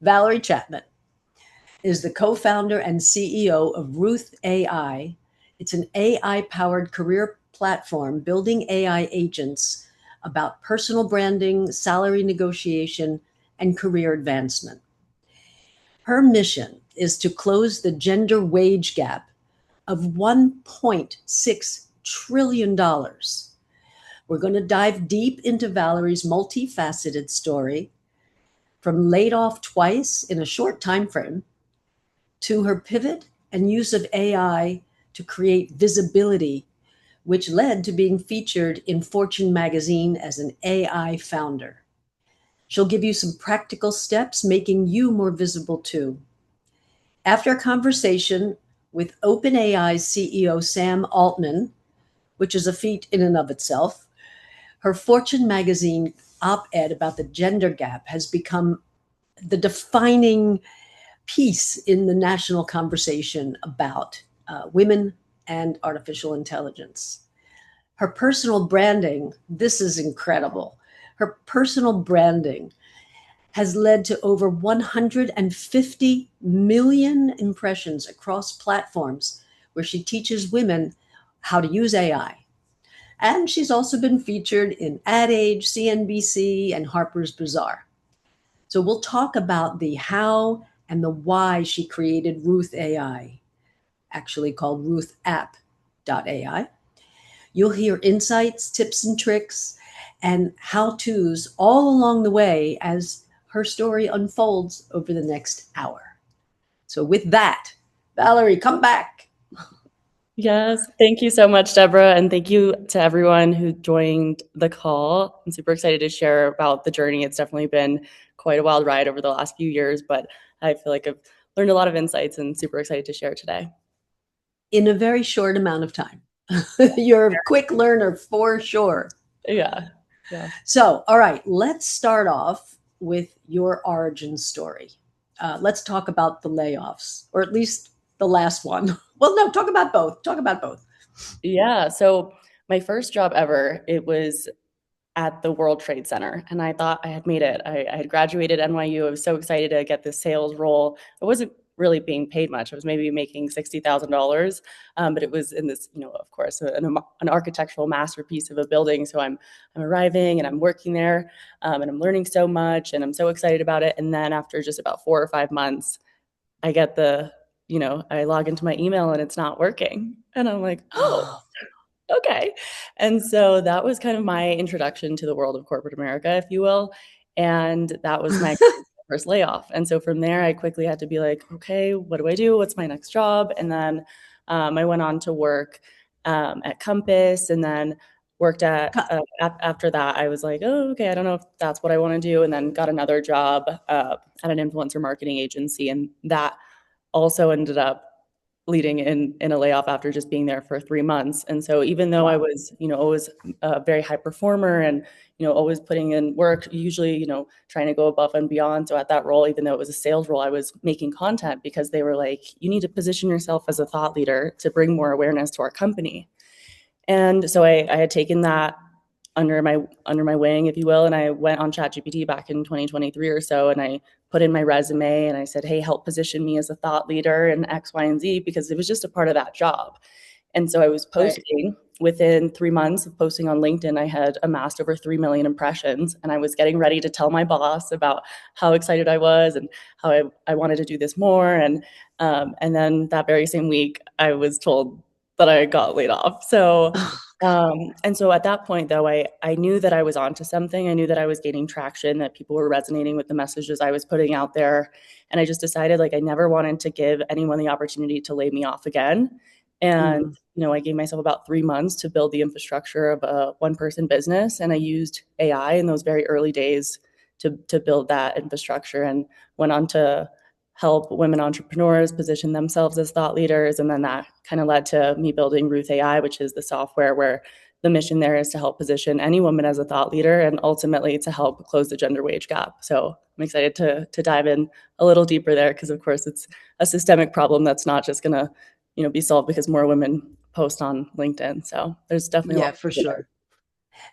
Valerie Chapman is the co-founder and CEO of Ruth AI. It's an AI-powered career platform building AI agents about personal branding, salary negotiation, and career advancement. Her mission is to close the gender wage gap of $1.6 trillion. We're going to dive deep into Valerie's multifaceted story, from laid off twice in a short time frame to her pivot and use of AI to create visibility, which led to being featured in Fortune magazine as an AI founder. She'll give you some practical steps making you more visible too. After a conversation with OpenAI's CEO Sam Altman, which is a feat in and of itself, her Fortune magazine op-ed about the gender gap has become the defining piece in the national conversation about women and artificial intelligence. Her personal branding, this is incredible. Her personal branding has led to over 150 million impressions across platforms where she teaches women how to use AI. And she's also been featured in Ad Age, CNBC, and Harper's Bazaar. So we'll talk about the how and the why she created Ruth AI, actually called Ruth App.ai. You'll hear insights, tips and tricks, and how-tos all along the way as her story unfolds over the next hour. So with that, Valerie, come back. Yes, thank you so much, Deborah, and thank you to everyone who joined the call. I'm super excited to share about the journey. It's definitely been quite a wild ride over the last few years, but I feel like I've learned a lot of insights and super excited to share today. In a very short amount of time. You're a quick learner for sure. Yeah. So, all right, let's start off with your origin story. Let's talk about the layoffs, or at least the last one. Well, no, talk about both. Talk about both. Yeah. So my first job ever, it was at the World Trade Center, and I thought I had made it. I had graduated NYU. I was so excited to get this sales role. I wasn't really being paid much. I was maybe making $60,000, but it was in this, of course, an architectural masterpiece of a building. So I'm arriving and I'm working there, and I'm learning so much, and I'm so excited about it. And then after just about 4 or 5 months, I get I log into my email and it's not working, and I'm like, oh. Okay. And so that was kind of my introduction to the world of corporate America, if you will. And that was my first layoff. And so from there, I quickly had to be like, okay, what do I do? What's my next job? And then I went on to work at Compass, and then worked after that, I was like, oh, okay, I don't know if that's what I want to do. And then got another job at an influencer marketing agency. And that also ended up leading in a layoff after just being there for 3 months. And so even though I was, always a very high performer and, always putting in work, usually, trying to go above and beyond. So at that role, even though it was a sales role, I was making content because they were like, you need to position yourself as a thought leader to bring more awareness to our company. And so I had taken that under my wing, if you will, and I went on ChatGPT back in 2023 or so, and I put in my resume and I said, hey, help position me as a thought leader in X, Y, and Z, because it was just a part of that job. And so I was posting. Within 3 months of posting on LinkedIn, I had amassed over 3 million impressions, and I was getting ready to tell my boss about how excited I was and how I wanted to do this more. And then that very same week, I was told that I got laid off. So and so at that point, though, I knew that I was onto something. I knew that I was gaining traction, that people were resonating with the messages I was putting out there. And I just decided, like, I never wanted to give anyone the opportunity to lay me off again. And, I gave myself about 3 months to build the infrastructure of a one-person business. And I used AI in those very early days to build that infrastructure, and went on to help women entrepreneurs position themselves as thought leaders. And then that kind of led to me building Ruth AI, which is the software where the mission there is to help position any woman as a thought leader and ultimately to help close the gender wage gap. So I'm excited to dive in a little deeper there, because of course it's a systemic problem that's not just going to be solved because more women post on LinkedIn. So there's definitely a lot for sure.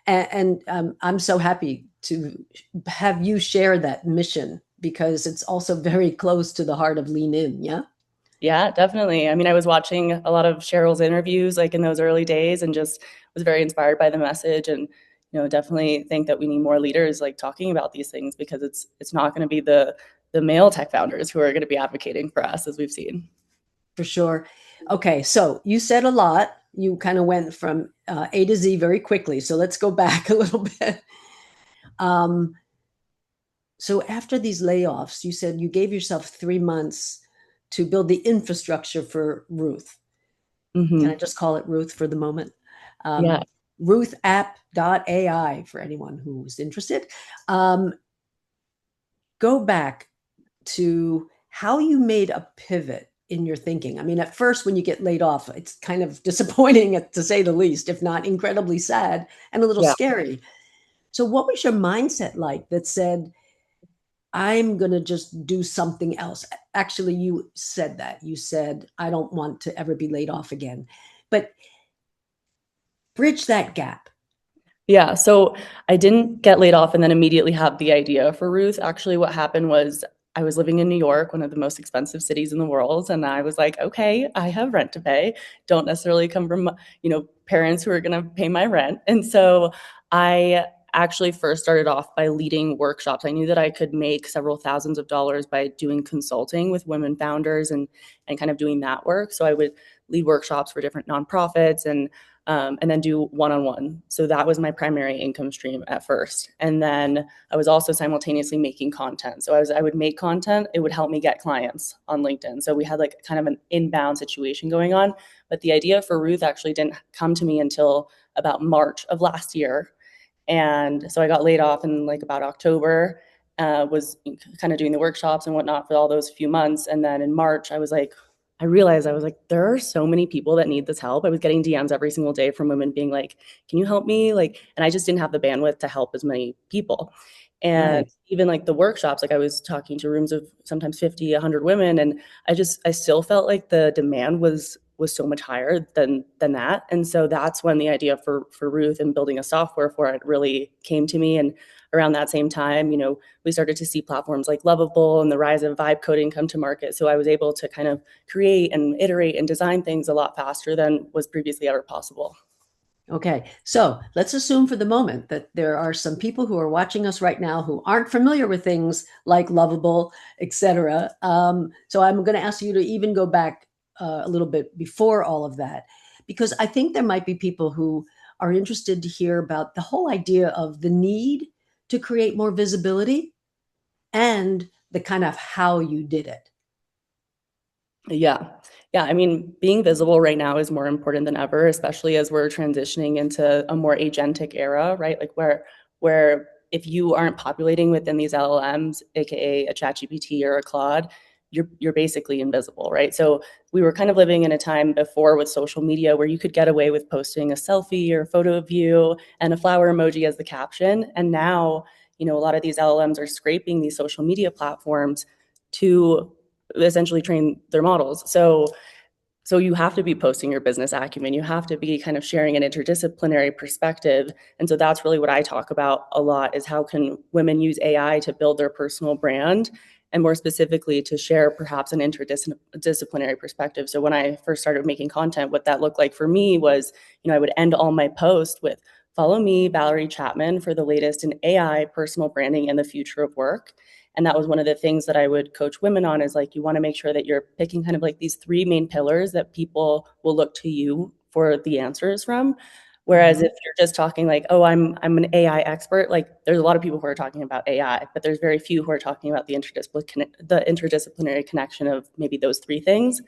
And I'm so happy to have you share that mission because it's also very close to the heart of lean in. Yeah. Yeah, definitely. I mean, I was watching a lot of Cheryl's interviews like in those early days and just was very inspired by the message and definitely think that we need more leaders like talking about these things because it's not going to be the male tech founders who are going to be advocating for us as we've seen. For sure. Okay, so you said a lot. You kind of went from A to Z very quickly. So let's go back a little bit. Um, so after these layoffs, you said you gave yourself 3 months to build the infrastructure for Ruth. Can I Hmm. just call it Ruth for the moment? Yeah. Um, RuthApp.ai for anyone who's interested. Um, go back to how you made a pivot in your thinking. I mean, at first, when you get laid off, it's kind of disappointing to say the least, if not incredibly sad and a little Yeah. scary. So, what was your mindset like that said, I'm going to just do something else? Actually, you said that. You said, I don't want to ever be laid off again. But bridge that gap. Yeah, so I didn't get laid off and then immediately have the idea for Ruth. Actually, what happened was I was living in New York, one of the most expensive cities in the world, and I was like, okay, I have rent to pay. Don't necessarily come from, parents who are going to pay my rent. And so I actually first started off by leading workshops. I knew that I could make several thousands of dollars by doing consulting with women founders and kind of doing that work. So I would lead workshops for different nonprofits and then do one-on-one. So that was my primary income stream at first. And then I was also simultaneously making content. So I would make content, it would help me get clients on LinkedIn. So we had like kind of an inbound situation going on. But the idea for Ruth actually didn't come to me until about March of last year. And so I got laid off in like about October, was kind of doing the workshops and whatnot for all those few months. And then in March, I realized I was like, there are so many people that need this help. I was getting DMs every single day from women being like, can you help me? Like, and I just didn't have the bandwidth to help as many people. And Right. even like the workshops, like I was talking to rooms of sometimes 50, 100 women. And I still felt like the demand was so much higher than that. And so that's when the idea for Ruth and building a software for it really came to me. And around that same time, we started to see platforms like Lovable and the rise of vibe coding come to market. So I was able to kind of create and iterate and design things a lot faster than was previously ever possible. Okay, so let's assume for the moment that there are some people who are watching us right now who aren't familiar with things like Lovable, etc. So I'm going to ask you to even go back a little bit before all of that, because I think there might be people who are interested to hear about the whole idea of the need to create more visibility and the kind of how you did it. Yeah. Yeah. I mean, being visible right now is more important than ever, especially as we're transitioning into a more agentic era, right? Like where if you aren't populating within these LLMs, aka a ChatGPT or a Claude, you're basically invisible, right? So we were kind of living in a time before with social media where you could get away with posting a selfie or a photo of you and a flower emoji as the caption. And now, a lot of these LLMs are scraping these social media platforms to essentially train their models. So you have to be posting your business acumen. You have to be kind of sharing an interdisciplinary perspective. And so that's really what I talk about a lot is how can women use AI to build their personal brand and more specifically to share perhaps an interdisciplinary perspective. So when I first started making content, what that looked like for me was, I would end all my posts with follow me, Valerie Chapman, for the latest in AI, personal branding, and the future of work. And that was one of the things that I would coach women on is like you want to make sure that you're picking kind of like these three main pillars that people will look to you for the answers from. Whereas Mhm. if you're just talking like, oh, I'm an AI expert, like there's a lot of people who are talking about AI, but there's very few who are talking about the interdisciplinary connection of maybe those three things.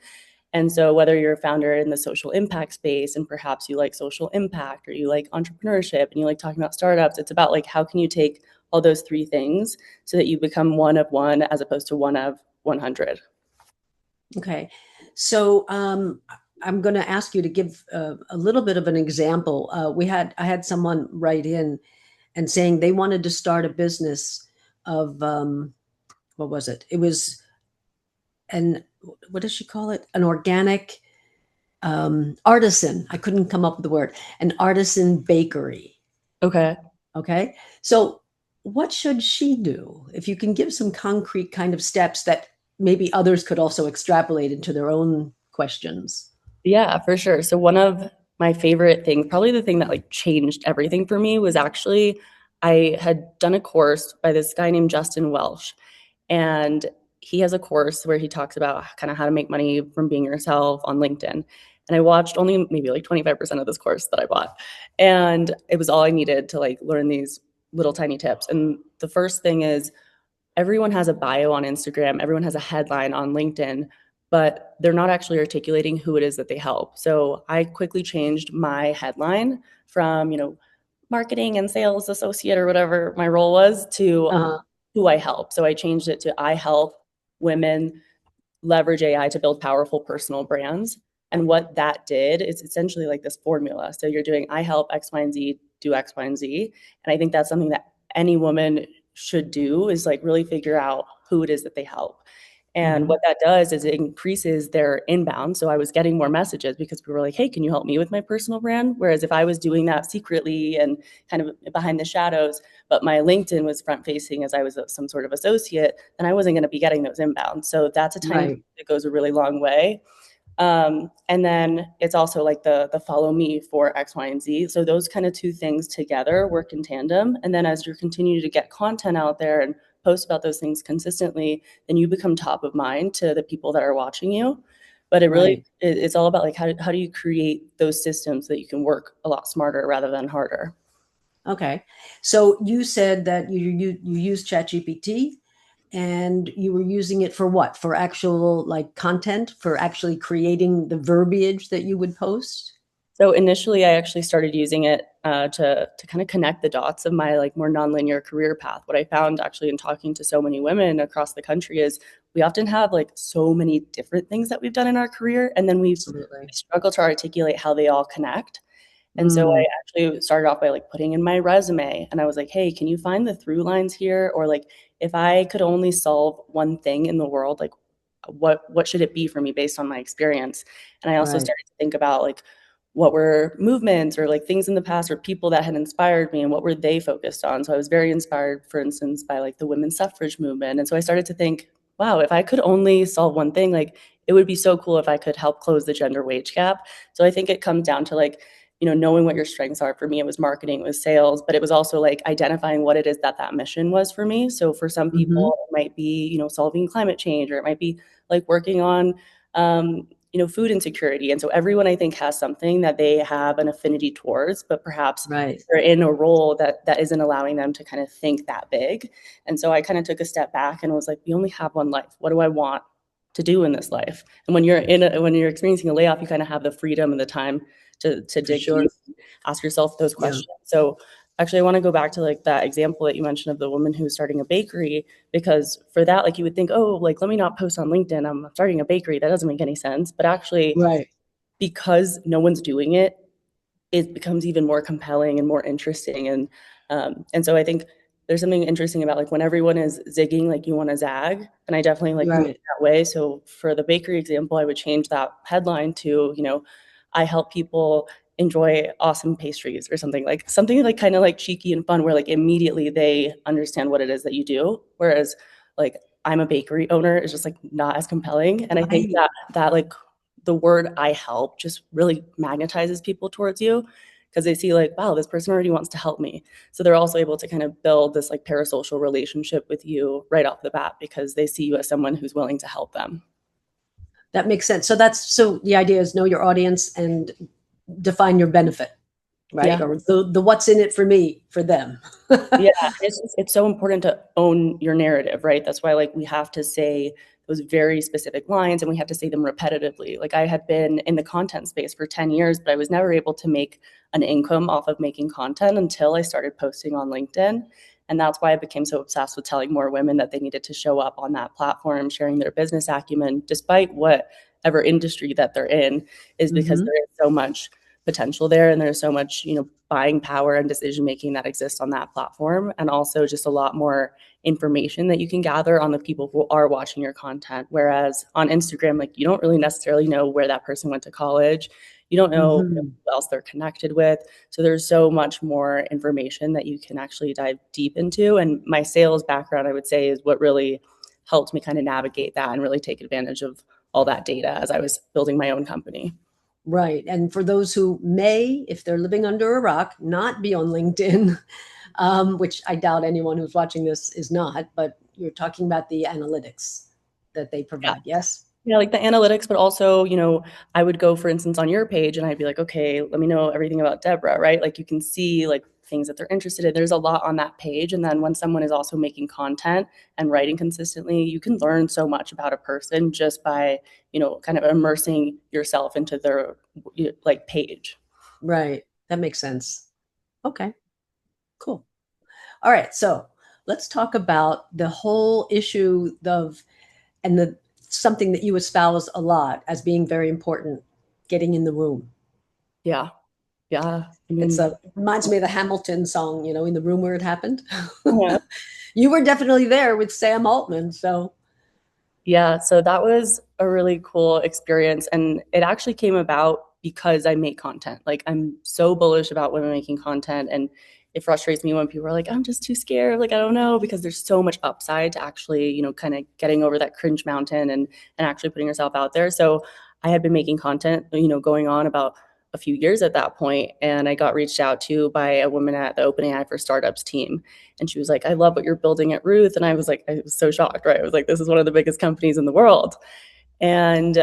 And so whether you're a founder in the social impact space and perhaps you like social impact or you like entrepreneurship and you like talking about startups, it's about like how can you take all those three things so that you become one of one as opposed to one of 100. Okay. So I'm going to ask you to give a little bit of an example. I had someone write in and saying they wanted to start a business of what was it? It was an what does she call it? An organic artisan. I couldn't come up with the word. An artisan bakery. Okay. Okay. So what should she do? If you can give some concrete kind of steps that maybe others could also extrapolate into their own questions. Yeah, for sure. So one of my favorite things, probably the thing that like changed everything for me was actually I had done a course by this guy named Justin Welsh. And he has a course where he talks about kind of how to make money from being yourself on LinkedIn. And I watched only maybe like 25% of this course that I bought. And it was all I needed to like learn these little tiny tips. And the first thing is everyone has a bio on Instagram, everyone has a headline on LinkedIn, but they're not actually articulating who it is that they help. So I quickly changed my headline from, marketing and sales associate or whatever my role was to Uh-huh. who I help. So I changed it to I help women leverage AI to build powerful personal brands. And what that did is essentially like this formula. So you're doing I help X, Y, and Z, do X, Y, and Z. And I think that's something that any woman should do is like really figure out who it is that they help. And Hmm. what that does is it increases their inbound. So I was getting more messages because people were like, hey, can you help me with my personal brand? Whereas if I was doing that secretly and kind of behind the shadows, but my LinkedIn was front facing as I was some sort of associate, then I wasn't going to be getting those inbounds. So that's a tiny Right. that goes a really long way. And then it's also like the follow me for X, Y, and Z. So those kind of two things together work in tandem. And then as you continue to get content out there and post about those things consistently, then you become top of mind to the people that are watching you. But Right. it's all about like how do you create those systems that you can work a lot smarter rather than harder. Okay. So you said that you use ChatGPT and you were using it for what? For actual like content, for actually creating the verbiage that you would post? So initially, I actually started using it to kind of connect the dots of my like more nonlinear career path. What I found actually in talking to so many women across the country is we often have like so many different things that we've done in our career, and then we Absolutely. struggle to articulate how they all connect. And so I Mm, actually started off by like putting in my resume and I was like, hey, can you find the through lines here? Or like if I could only solve one thing in the world, like what should it be for me based on my experience? And I also right. started to think about like what were movements or like things in the past or people that had inspired me and what were they focused on. So I was very inspired, for instance, by like the women's suffrage movement. And so I started to think, wow, if I could only solve one thing, like it would be so cool if I could help close the gender wage gap. So I think it comes down to like knowing what your strengths are. For me, it was marketing, it was sales, but it was also like identifying what it is that that mission was for me. So for some Hmm. people, it might be, solving climate change, or it might be like working on, food insecurity. And so everyone I think has something that they have an affinity towards, but perhaps Right. they're in a role that isn't allowing them to kind of think that big. And so I kind of took a step back and was like, we only have one life. What do I want to do in this life? And when you're experiencing a layoff, you kind of have the freedom and the time to For dig sure. deep, ask yourself those Yeah. questions. So actually I want to go back to like that example that you mentioned of the woman who's starting a bakery, because for that, like you would think, oh, like let me not post on LinkedIn, I'm starting a bakery, that doesn't make any sense. But actually, Right. because no one's doing it, it becomes even more compelling and more interesting. And so I think there's something interesting about like when everyone is zigging, like you want to zag. And I definitely like moved Right. that way. So for the bakery example, I would change that headline to, I help people enjoy awesome pastries, or something like kind of like cheeky and fun, where like immediately they understand what it is that you do. Whereas like I'm a bakery owner is just like not as compelling. And I think Right. that like the word I help just really magnetizes people towards you, because they see like, wow, this person already wants to help me. So they're also able to kind of build this like parasocial relationship with you right off the bat because they see you as someone who's willing to help them. That makes sense. So the idea is know your audience and define your benefit, right? Yeah. Or the what's in it for me, for them. Yeah, it's so important to own your narrative, right? That's why like we have to say those very specific lines and we have to say them repetitively. Like I had been in the content space for 10 years, but I was never able to make an income off of making content until I started posting on LinkedIn. And that's why I became so obsessed with telling more women that they needed to show up on that platform, sharing their business acumen, despite whatever industry that they're in, is because Hmm. there is so much potential there and there's so much buying power and decision making that exists on that platform, and also just a lot more information that you can gather on the people who are watching your content. Whereas on Instagram, like you don't really necessarily know where that person went to college, You don't know Hmm. who else they're connected with. So there's so much more information that you can actually dive deep into. And my sales background, I would say, is what really helped me kind of navigate that and really take advantage of all that data as I was building my own company. Right. And for those who may, if they're living under a rock, not be on LinkedIn, which I doubt anyone who's watching this is not, but you're talking about the analytics that they Yeah. provide. Yes. Yeah, like the analytics, but also, I would go, for instance, on your page and I'd be like, okay, let me know everything about Deborah, right? Like you can see like things that they're interested in. There's a lot on that page. And then when someone is also making content and writing consistently, you can learn so much about a person just by, kind of immersing yourself into their like page. Right. That makes sense. Okay. Cool. All right. So let's talk about the whole issue of, and the something that you espouse a lot as being very important, getting in the room. Yeah. Yeah. I It's mean, a reminds me of the Hamilton song, in the room where it happened. yeah. You were definitely there with Sam Altman. So, Yeah, so that was a really cool experience. And it actually came about because I make content. Like, I'm so bullish about women making content. And it frustrates me when people are like, I'm just too scared. Like, I don't know, because there's so much upside to actually, kind of getting over that cringe mountain and actually putting yourself out there. So I had been making content, going on about a few years at that point, and I got reached out to by a woman at the OpenAI for Startups team. And she was like, I love what you're building at Ruth. And I was like, I was so shocked, right? I was like, this is one of the biggest companies in the world. And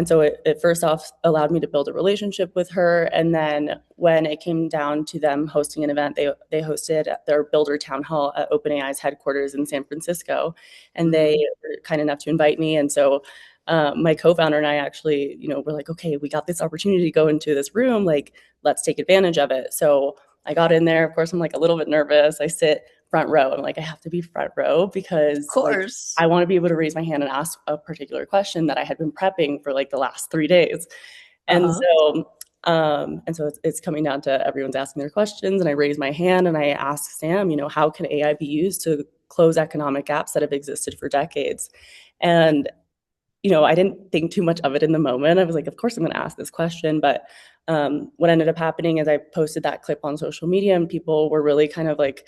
so it first off allowed me to build a relationship with her. And then when it came down to them hosting an event, they hosted their builder town hall at OpenAI's headquarters in San Francisco. And they mhm. were kind enough to invite me. And so my co-founder and I actually, were like, okay, we got this opportunity to go into this room. Like, let's take advantage of it. So I got in there. Of course, I'm like a little bit nervous. I sit front row. I'm like, I have to be front row Of because like course. I want to be able to raise my hand and ask a particular question that I had been prepping for like the last 3 days. And Uh-huh. so it's coming down to everyone's asking their questions, and I raise my hand and I ask Sam, how can AI be used to close economic gaps that have existed for decades? And I didn't think too much of it in the moment. I was like, of course I'm going to ask this question. But what ended up happening is I posted that clip on social media, and people were really kind of like,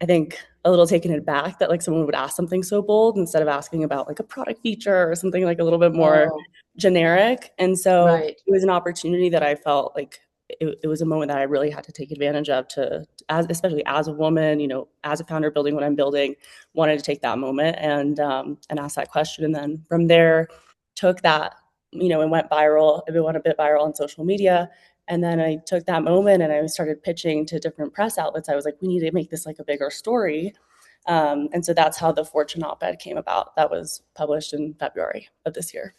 I think, a little taken aback that like someone would ask something so bold instead of asking about like a product feature or something like a little bit more Oh, generic. And so right. it was an opportunity that I felt like it was a moment that I really had to take advantage of especially as a woman, as a founder building what I'm building, wanted to take that moment and ask that question. And then from there, took that, it went viral. It went a bit viral on social media. And then I took that moment and I started pitching to different press outlets. I was like, we need to make this like a bigger story. And so that's how the Fortune op-ed came about. That was published in February of this year.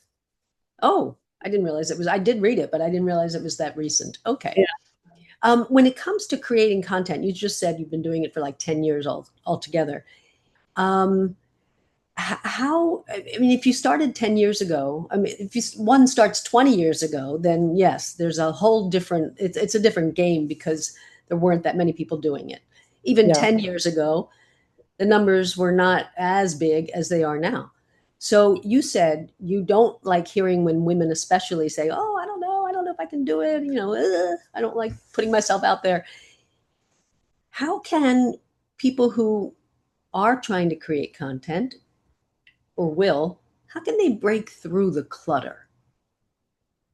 Oh, I didn't realize it was, I did read it, but I didn't realize it was that recent. Okay. Yeah. When it comes to creating content, you just said you've been doing it for like 10 years altogether. Um, how, I mean, if you started 10 years ago, I mean, if one starts 20 years ago, then yes, there's a whole different, it's a different game because there weren't that many people doing it. Even Yeah. 10 years ago, the numbers were not as big as they are now. So you said you don't like hearing when women especially say, "Oh, I don't know if I can do it, I don't like putting myself out there." How can people who are trying to create content or will, how can they break through the clutter?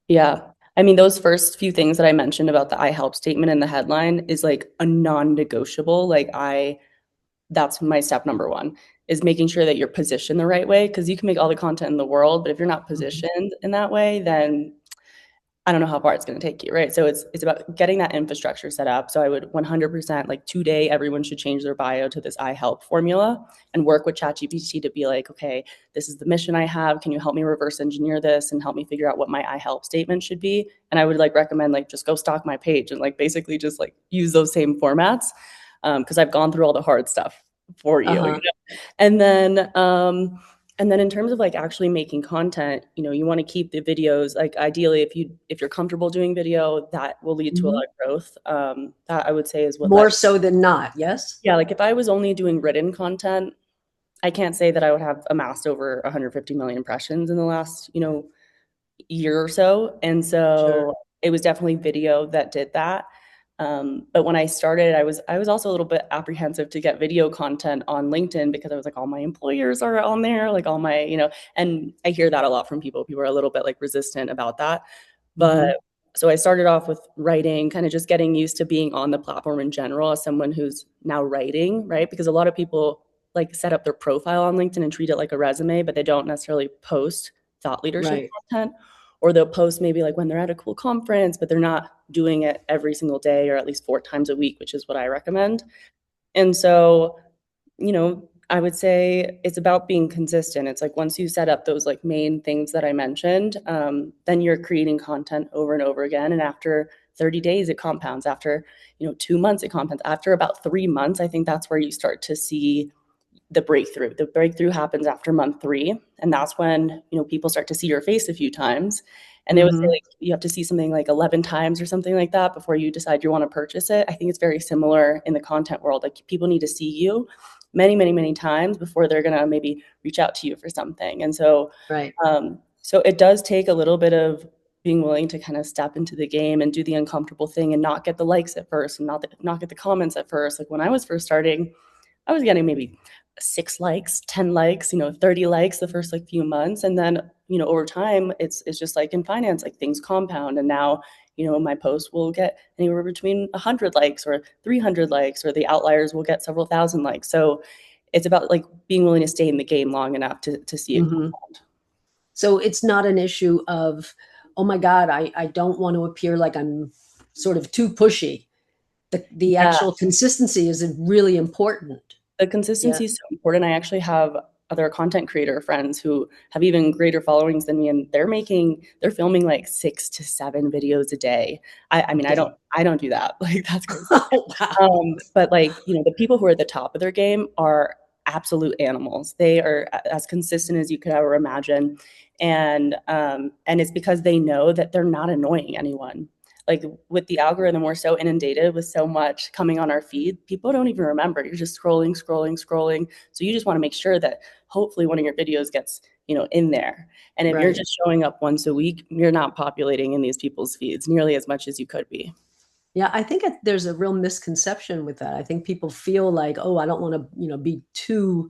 Yeah. I mean, those first few things that I mentioned about the I help statement in the headline is like a non-negotiable. That's my step number one is making sure that you're positioned the right way. Cause you can make all the content in the world, but if you're not Mhm. positioned in that way, then I don't know how far it's going to take you, right? So it's about getting that infrastructure set up. So I would 100% like today everyone should change their bio to this I help formula and work with ChatGPT to be like, okay, this is the mission I have. Can you help me reverse engineer this and help me figure out what my I help statement should be? And I would like recommend like just go stalk my page and like basically just like use those same formats because I've gone through all the hard stuff for you. Uh-huh. And then and then in terms of like actually making content, you want to keep the videos like ideally if you're comfortable doing video, that will lead to a Mhm. lot of growth. That I would say is what led. More so than not, yes? Yeah, like if I was only doing written content, I can't say that I would have amassed over 150 million impressions in the last, year or so. And Sure. so it was definitely video that did that. But when I started, I was also a little bit apprehensive to get video content on LinkedIn because I was like, all my employers are on there, like all my, and I hear that a lot from people. People are a little bit like resistant about that. But Hmm. so I started off with writing, kind of just getting used to being on the platform in general as someone who's now writing, right? Because a lot of people like set up their profile on LinkedIn and treat it like a resume, but they don't necessarily post thought leadership Right. content. Or they'll post maybe like when they're at a cool conference, but they're not doing it every single day or at least 4 times a week, which is what I recommend. And so, I would say it's about being consistent. It's like once you set up those like main things that I mentioned, then you're creating content over and over again. And after 30 days, it compounds. After, 2 months, it compounds. After about 3 months, I think that's where you start to see the breakthrough. The breakthrough happens after month 3, and that's when, people start to see your face a few times. And they would say Hmm. like you have to see something like 11 times or something like that before you decide you want to purchase it. I think it's very similar in the content world. Like people need to see you many, many, many times before they're going to maybe reach out to you for something. And so, Right. so it does take a little bit of being willing to kind of step into the game and do the uncomfortable thing and not get the likes at first and not get the comments at first. Like when I was first starting, I was getting maybe 6 likes, 10 likes, 30 likes the first like few months. And then, over time, it's just like in finance, like things compound. And now, my post will get anywhere between 100 likes or 300 likes, or the outliers will get several thousand likes. So it's about like being willing to stay in the game long enough to see it Hmm. compound. So it's not an issue of, oh my God, I don't want to appear like I'm sort of too pushy. The Yeah. actual consistency is really important. The Yeah. consistency is so important. I actually have other content creator friends who have even greater followings than me, and they're filming like 6 to 7 videos a day. I mean, I Okay. don't do that. Like that's crazy. Oh, wow. But like, the people who are at the top of their game are absolute animals. They are as consistent as you could ever imagine. And it's because they know that they're not annoying anyone. Like with the algorithm, we're so inundated with so much coming on our feed, people don't even remember. You're just scrolling, scrolling, scrolling. So you just want to make sure that hopefully one of your videos gets, in there. And if you're Right. just showing up once a week, you're not populating in these people's feeds nearly as much as you could be. Yeah, I think there's a real misconception with that. I think people feel like, oh, I don't want to, be too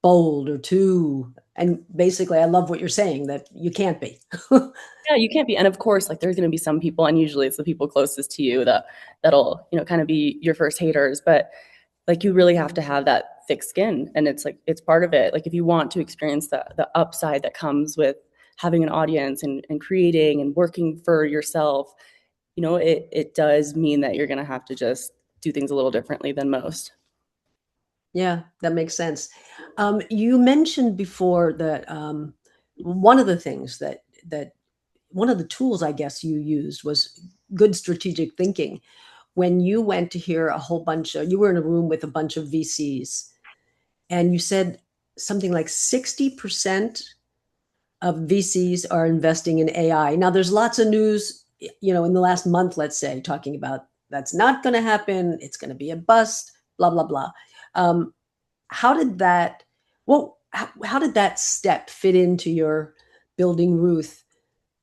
bold or too, and basically, I love what you're saying that you can't be. Yeah, you can't be. And of course, like there's going to be some people, and usually it's the people closest to you that'll, kind of be your first haters. But like you really have to have that thick skin, and it's like it's part of it. Like if you want to experience the upside that comes with having an audience and creating and working for yourself, it does mean that you're going to have to just do things a little differently than most. Yeah, that makes sense. You mentioned before that one of the things that one of the tools I guess you used was good strategic thinking. When you went to hear a whole bunch of, you were in a room with a bunch of VCs, and you said something like 60% of VCs are investing in AI. Now, there's lots of news, in the last month, let's say, talking about that's not going to happen. It's going to be a bust. Blah blah blah. Um, how did that? Well, how did that step fit into your building Ruth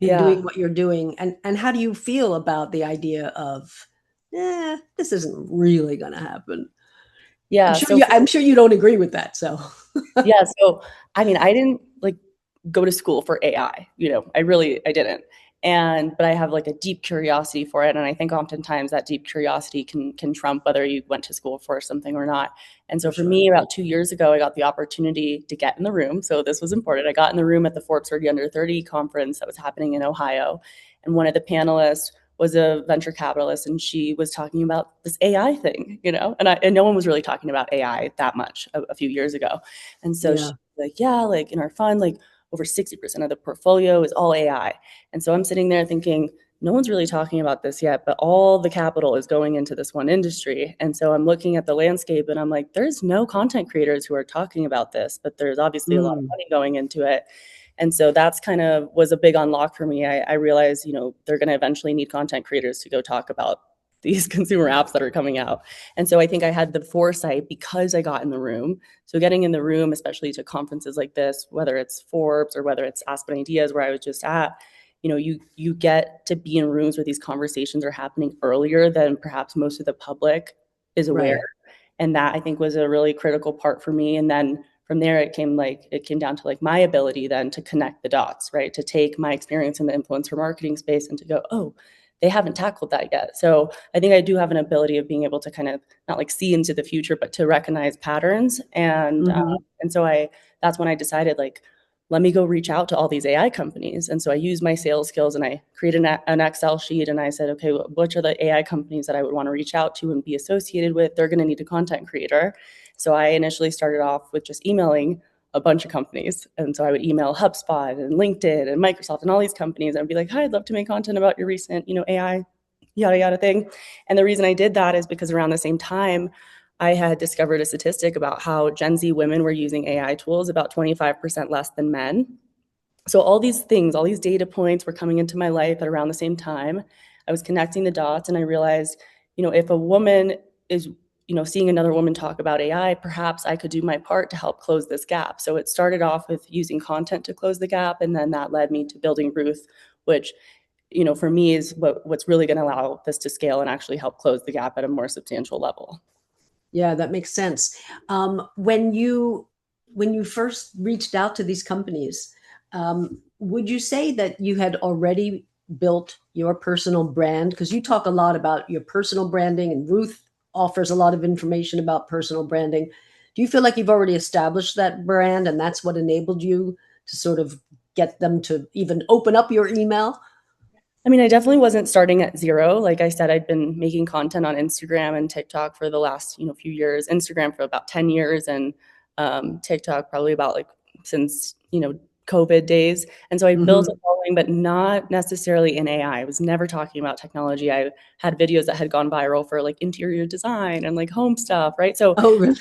and doing Yeah. what you're doing? And how do you feel about the idea of, this isn't really going to happen? I'm Yeah. sure So you. I'm sure you don't agree with that. So, Yeah, so I mean, I didn't like go to school for AI, I didn't. But I have like a deep curiosity for it, and I think oftentimes that deep curiosity can trump whether you went to school for something or not. And for so for sure. me, about 2 years ago, I got the opportunity to get in the room. So this was important. I got in the room at the Forbes 30 Under 30 conference that was happening in Ohio, and one of the panelists was a venture capitalist, and she was talking about this AI thing, and no one was really talking about AI that much a few years ago. And so she Yeah. was like, yeah, like in our fund, like over 60% of the portfolio is all AI. And so I'm sitting there thinking, no one's really talking about this yet, but all the capital is going into this one industry. And so I'm looking at the landscape and I'm like, there's no content creators who are talking about this, but there's obviously a lot of Mm. money going into it. And so that's kind of was a big unlock for me. I realized, they're going to eventually need content creators to go talk about these consumer apps that are coming out. And so I think I had the foresight because I got in the room. So getting in the room, especially to conferences like this, whether it's Forbes or whether it's Aspen Ideas where I was just at, you get to be in rooms where these conversations are happening earlier than perhaps most of the public is aware. Right. And that I think was a really critical part for me. And then from there it came down to like my ability then to connect the dots, right? To take my experience in the influencer marketing space and to go, oh, they haven't tackled that yet. So I think I do have an ability of being able to kind of not like see into the future, but to recognize patterns. Hmm. And so I that's when I decided like, let me go reach out to all these AI companies. And so I used my sales skills and I created an Excel sheet and I said, okay, which are the AI companies that I would want to reach out to and be associated with? They're going to need a content creator. So I initially started off with just emailing a bunch of companies. And so I would email HubSpot and LinkedIn and Microsoft and all these companies. And I'd be like, hi, I'd love to make content about your recent, AI yada yada thing. And the reason I did that is because around the same time, I had discovered a statistic about how Gen Z women were using AI tools about 25% less than men. So all these things, all these data points were coming into my life at around the same time. I was connecting the dots and I realized, if a woman is, seeing another woman talk about AI, perhaps I could do my part to help close this gap. So it started off with using content to close the gap. And then that led me to building Ruth, which, for me is what's really going to allow this to scale and actually help close the gap at a more substantial level. Yeah, that makes sense. When you first reached out to these companies, would you say that you had already built your personal brand? Because you talk a lot about your personal branding, and Ruth offers a lot of information about personal branding. Do you feel like you've already established that brand, and that's what enabled you to sort of get them to even open up your email? I mean, I definitely wasn't starting at zero. Like I said, I'd been making content on Instagram and TikTok for the last, few years. Instagram for about 10 years, and TikTok probably about like since, COVID days. And so I built a Hmm. following, but not necessarily in AI. I was never talking about technology. I had videos that had gone viral for like interior design and like home stuff, right? So Oh, really?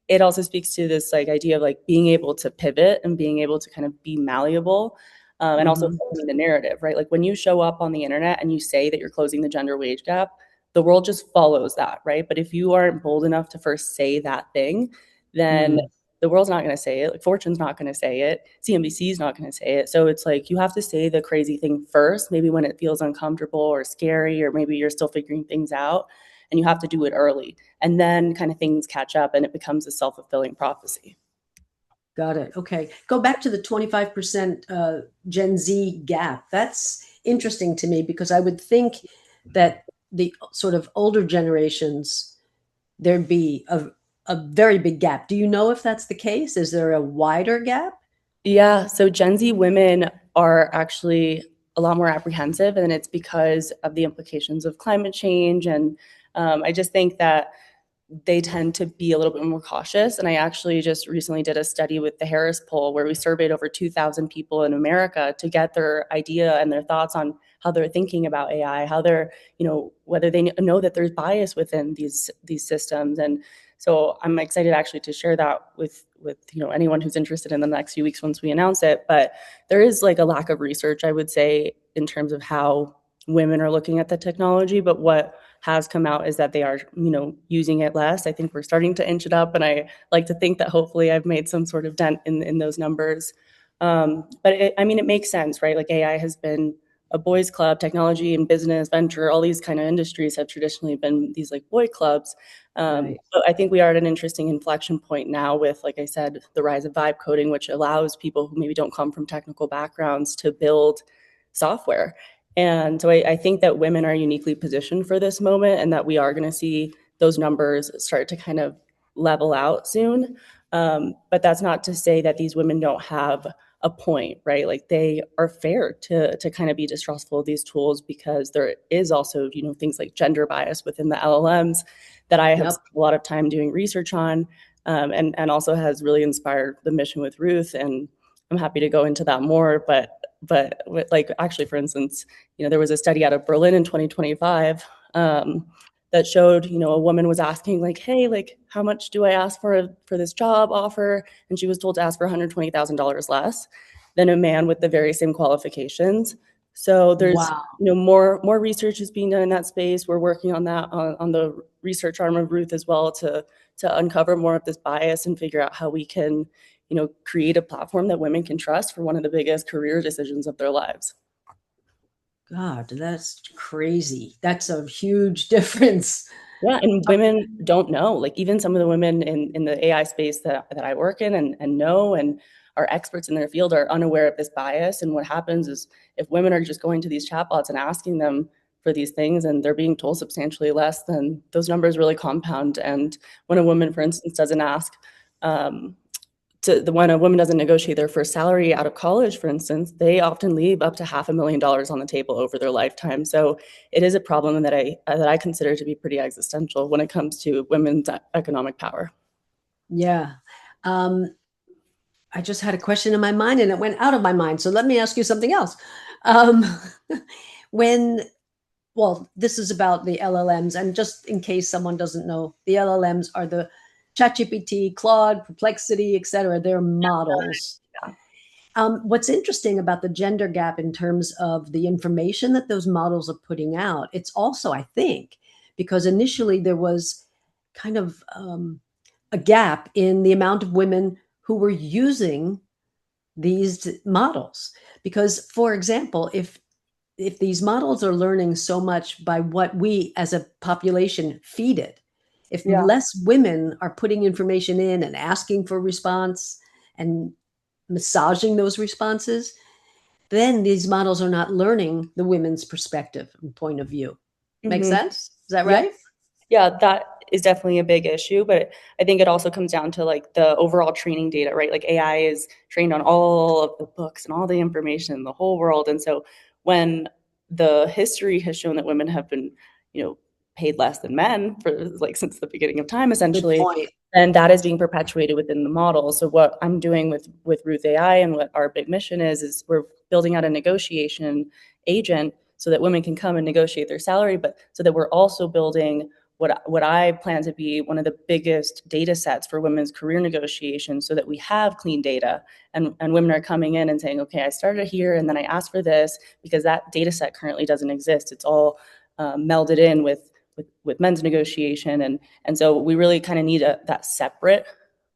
it also speaks to this like idea of like being able to pivot and being able to kind of be malleable, and also Hmm. owning the narrative, right? Like when you show up on the internet and you say that you're closing the gender wage gap, the world just follows that, right? But if you aren't bold enough to first say that thing, then Mm. the world's not going to say it. Like Fortune's not going to say it. CNBC's not going to say it. So it's like you have to say the crazy thing first, maybe when it feels uncomfortable or scary, or maybe you're still figuring things out, and you have to do it early. And then kind of things catch up and it becomes a self-fulfilling prophecy. Got it. Okay. Go back to the 25% Gen Z gap. That's interesting to me because I would think that the sort of older generations, there'd be a very big gap. Do you know if that's the case? Is there a wider gap? Yeah, so Gen Z women are actually a lot more apprehensive, and it's because of the implications of climate change. And I just think that they tend to be a little bit more cautious. And I actually just recently did a study with the Harris poll where we surveyed over 2,000 people in America to get their idea and their thoughts on how they're thinking about AI, how they're, whether they know that there's bias within these systems. And so I'm excited actually to share that with anyone who's interested in the next few weeks once we announce it. But there is like a lack of research, I would say, in terms of how women are looking at the technology. But what has come out is that they are, using it less. I think we're starting to inch it up, and I like to think that hopefully I've made some sort of dent in those numbers. But I mean, it makes sense, right? Like AI has been a boys' club. Technology and business, venture, all these kind of industries have traditionally been these like boy clubs. Right. But I think we are at an interesting inflection point now with, like I said, the rise of vibe coding, which allows people who maybe don't come from technical backgrounds to build software. And so I think that women are uniquely positioned for this moment and that we are going to see those numbers start to kind of level out soon. But that's not to say that these women don't have a point, right? Like they are fair to kind of be distrustful of these tools because there is also, things like gender bias within the LLMs that I have Yep. spent a lot of time doing research on, and also has really inspired the mission with Ruth. And I'm happy to go into that more. But like actually, for instance, there was a study out of Berlin in 2025, that showed, a woman was asking like, hey, like, how much do I ask for this job offer? And she was told to ask for $120,000 less than a man with the very same qualifications. So there's, Wow. more research is being done in that space. We're working on that on the research arm of Ruth as well to uncover more of this bias and figure out how we can, create a platform that women can trust for one of the biggest career decisions of their lives. God, that's crazy. That's a huge difference. Yeah, and women don't know. Like even some of the women in the AI space that I work in and know and are experts in their field are unaware of this bias. And what happens is if women are just going to these chatbots and asking them for these things and they're being told substantially less, then those numbers really compound. And when a woman, for instance, doesn't ask um, when a woman doesn't negotiate their first salary out of college, for instance, they often leave up to $500,000 on the table over their lifetime. So it is a problem that I consider to be pretty existential when it comes to women's economic power. Yeah. Um, I just had a question in my mind and it went out of my mind. So let me ask you something else. Um, when, well, this is about the LLMs, and just in case someone doesn't know, the LLMs are the ChatGPT, Claude, Perplexity, etc. They're models. Yeah. What's interesting about the gender gap in terms of the information that those models are putting out, it's also, I think, because initially there was kind of a gap in the amount of women who were using these models. Because, for example, if these models are learning so much by what we as a population feed it, if Yeah. less women are putting information in and asking for response and massaging those responses, then these models are not learning the women's perspective and point of view. Make Hmm. sense? Is that Yeah. right? Yeah, that is definitely a big issue, but I think it also comes down to like the overall training data, right? Like AI is trained on all of the books and all the information in the whole world. And so when the history has shown that women have been, you know, paid less than men for like since the beginning of time, Good essentially, point. and that is being perpetuated within the model. So what I'm doing with Ruth AI and what our big mission is we're building out a negotiation agent so that women can come and negotiate their salary, but so that we're also building what I plan to be one of the biggest data sets for women's career negotiations so that we have clean data and women are coming in and saying, okay, I started here and then I asked for this because that data set currently doesn't exist. It's all melded in with men's negotiation. And so we really kind of need that separate